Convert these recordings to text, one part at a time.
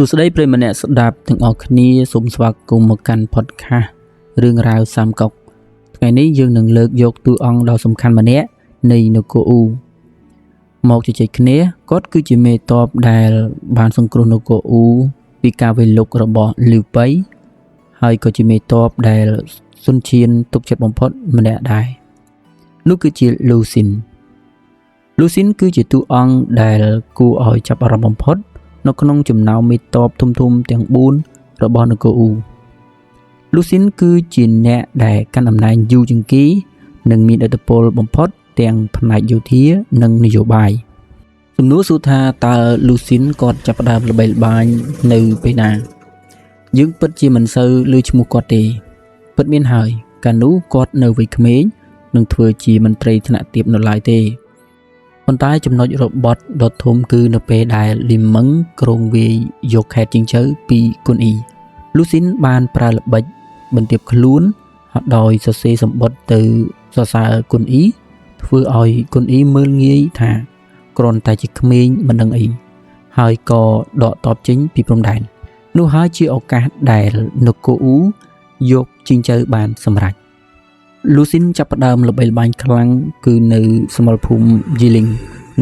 ស្ដីប្រិយម្នាក់ស្ដាប់ទាំងអស់គ្នាសូមស្វាគមន៍មកកាន់ podcast រឿងរ៉ាវសាមកុកថ្ងៃនេះយើងនឹងលើកយកតួអង្គដ៏សំខាន់ម្នាក់នៃនគរអ៊ូមកជជែកគ្នាគាត់គឺជាមេតបដែលបានសង្គ្រោះនគរអ៊ូពីការវាយលុករបស់លីវប៉ៃហើយក៏ជាមេតបដែលសុនឈៀនទុកចិត្តបំផុតម្នាក់ដែរនោះគឺជាលូស៊ីនគឺជាតួអង្គដែលគួរឲ្យចាប់អារម្មណ៍បំផុតនៅក្នុងចំណោមមេតបធំទាំង4របស់នគរអ៊ូលូស៊ីនគឺជាអ្នកដែលកាន់តំណែងយូរជាងគេនិងមានឥទ្ធិពលបំផុតទាំងផ្នែកយោធានិងនយោបាយសំណួរសួរថាតើលូស៊ីនគាត់ចាប់ផ្ដើមល្បីល្បាញនៅពេលណាយើងពិតជាមិនសូវឮឈ្មោះគាត់ទេពិតមានហើយកាលនោះគាត់នៅវ័យក្មេងនឹងធ្វើជាមន្ត្រីថ្នាក់ទាបនៅឡើយទេប៉ុន្តែចំណុចរបត់ដ៏ធំគឺនៅពេលដែលលីមឹងក្រុងវាយយកខេត្តជីងជើពីគុនអ៊ីលូស៊ីនបានប្រើល្បិចបន្ទាបខ្លួនដោយសរសេរសម្បត្តិទៅសរសើរគុនអ៊ីធ្វើឲ្យគុនអ៊ីមើលងាយថាគ្រាន់តែជាក្មេងមិនដឹងអីហើយក៏ដកតបចេញពីព្រំដែននោះហើយជាឱកាសដែលនគរអ៊ូយកជីងជើបានសម្រេចលូស៊ីនចាប់ផ្ដើមល្បីល្បាញខ្លាំងគឺនៅសមរភូមិយីលីង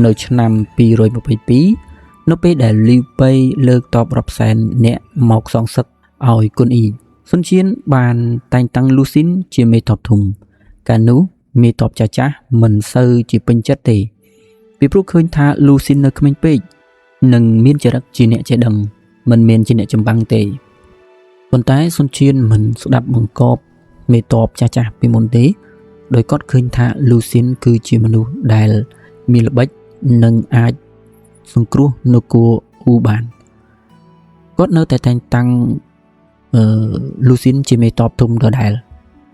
នៅឆ្នាំ222នៅពេលដែលលីវប៉ៃលើកតបរាប់សែនអ្នកមកសងសឹកឲ្យគុនអ៊ីសុនឈៀនបានតែងតាំងលូស៊ីនជាមេតបធំកាលនោះមេតបចាស់មិនសូវជាពេញចិត្តទេពីព្រោះឃើញថាលូស៊ីននៅក្មេងពេកនិងមានចរិតជាអ្នកចេះដឹងមិនមែនជាអ្នកចម្បាំងទេប៉ុន្តែសុនឈៀនមិនស្ដាប់បង្គាប់មេតបចាស់ពីមុនទេដោយគាត់ឃើញថាលូស៊ីនគឺជាមនុស្សដែលមានល្បិចនិងអាចសង្គ្រោះនគរអ៊ូបានគាត់នៅតែតែងតាំងលូស៊ីនជាមេតបធំដដែល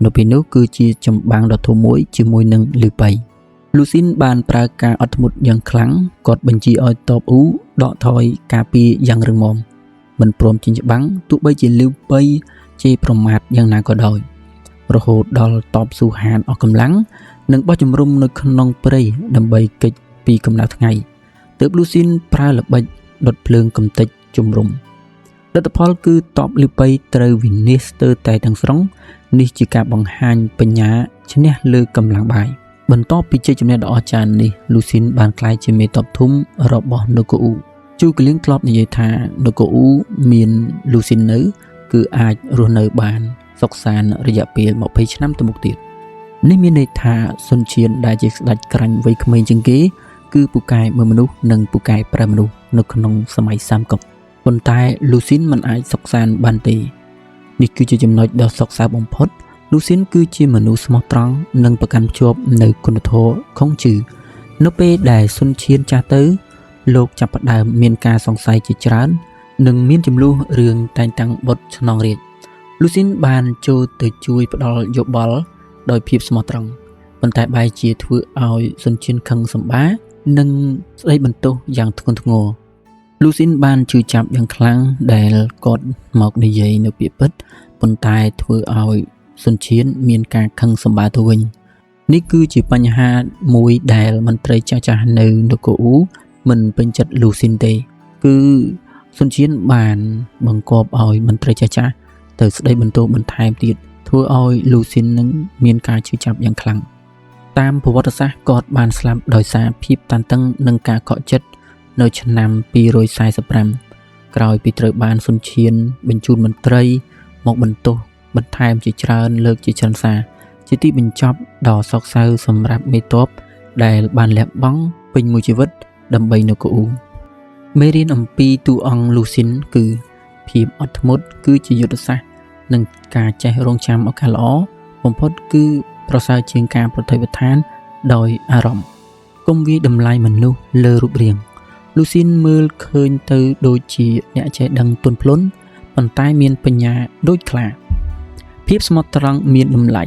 នៅពេលនោះគឺជាចម្បាំងដ៏ធំមួយជាមួយនឹងលីវប៉ៃលូស៊ីនបានប្រើការអត់ធ្មត់យ៉ាងខ្លាំងគាត់បញ្ជាឲ្យតបអ៊ូដកថយការពារយ៉ាងរឹងមាំមិនព្រមចេញច្បាំងទោះបីជាលីវប៉ៃជេរប្រមាថយ៉ាងណាក៏ដោយរហូតដល់តបស៊ូហានអស់កម្លាំងនិងបោះជំរំនៅក្នុងព្រៃដើម្បីគេចពីកម្ដៅថ្ងៃទើបលូស៊ីនប្រើល្បិចដុតភ្លើងកំទេចជំរំលទ្ធផលគឺតបលីវប៉ៃត្រូវវិនាសស្ទើរតែទាំងស្រុងនេះជាការបង្ហាញបញ្ញាឈ្នះលើកម្លាំងបាយបន្ទាប់ពីជ័យជំនះដ៏អស្ចារ្យនេះលូស៊ីនបានក្លាយជាមេតបធំរបស់នគរអ៊ូជូកលៀងធ្លាប់និយាយថានគរអ៊ូមានលូស៊ីននៅគឺអាចរស់នៅបានសុខសាន្តរយៈពេល20ឆ្នាំទៅមុខទៀតនេះមានន័យថាសុនឈៀនដែលជាស្ដេចក្រាញ់វ័យក្មេងជាងគេគឺពូកែមើលមនុស្សនិងពូកែប្រើមនុស្សនៅក្នុងសម័យសាមកុកប៉ុន្តែលូស៊ីនមិនអាចសុខសាន្តបានទេនេះគឺជាចំណុចដ៏សោកសៅបំផុតលូស៊ីនគឺជាមនុស្សស្មោះត្រង់និងប្រកាន់ភ្ជាប់នៅគុណធម៌ខុងជឺនៅពេលដែលសុនឈៀនចាស់ទៅលោកចាប់ផ្ដើមមានការសង្ស័យជាច្រើននិងមានចំនួនរឿងតែងតាំងបុត្រឆ្នងរាជលូស៊ីនបានចូលទៅជួយផ្ដល់យោបល់ដោយភាពស្មោះត្រង់ប៉ុន្តែបែរជាធ្វើឲ្យសុនឈៀនខឹងសម្បានិងស្ដីបន្ទោសយ៉ាងធ្ងន់ធ្ងរលូស៊ីនបានជឿចាប់យ៉ាងខ្លាំងដែលគាត់មកនិយាយនៅពាក្យពិតប៉ុន្តែធ្វើឲ្យសុនឈៀនមានការខឹងសម្បាទៅវិញនេះគឺជាបញ្ហាមួយដែលមន្ត្រីចាស់ៗនៅនគរអ៊ូមិនពេញចិត្តលូស៊ីនទេគឺសុនឈៀនបានបង្គាប់ឲ្យមន្ត្រីចាស់ៗទៅស្ដីបន្ទោសបន្ថែមទៀតធ្វើឲ្យលូស៊ីននឹងមានការជឿចាប់យ៉ាងខ្លាំងតាមប្រវត្តិសាស្ត្រគាត់បានស្លាប់ដោយសារភាពតានតឹងនិងការខកចិត្តនៅឆ្នាំ245ក្រោយពីត្រូវបានសុនឈៀនបញ្ជូនមន្ត្រីមកបន្ទោសបន្ថែមជាច្រើនលើកជាច្រើនសារជាទីបញ្ចប់ដ៏សោកសៅសម្រាប់មេតបដែលបានលះបង់ពេញមួយជីវិតដើម្បីនគរអ៊ូមេរៀនអំពីតួអង្គលូស៊ីនគឺភាពអត់ធ្មត់គឺជាយុទ្ធសាស្ត្រនិងការចេះរងចាំឱកាសល្អបំផុតគឺប្រសើរជាងការប្រតិបត្តិដោយអារម្មណ៍កុំវាយតម្លៃមនុស្សលើរូបរាងលូស៊ីនមើលឃើញទៅដូចជាអ្នកចេះដឹងទន់ភ្លន់ប៉ុន្តែមានបញ្ញាដូចខ្លាភាពស្មោះត្រង់មានតម្លៃ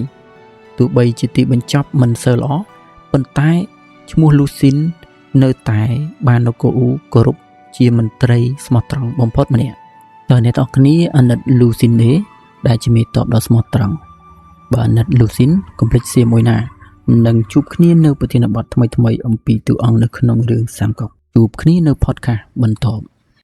ទោះបីជាទីបញ្ចប់មិនសូវល្អប៉ុន្តែឈ្មោះលូស៊ីននៅតែបាននគរអ៊ូគោរពជាមន្ត្រីស្មោះត្រង់បំផុតម្នាក់តើអ្នកទាំងអស់គ្នាអាណិតលូស៊ីនទេដែលជាមេតបដ៏ស្មោះត្រង់បើអាណិតលូស៊ីនកុំភ្លេចសៀមួយណានឹងជួបគ្នានៅប្រធានបទថ្មីអំពីតួអង្គនៅក្នុងរឿងសាមកុកជួបគ្នានៅ podcast បន្ត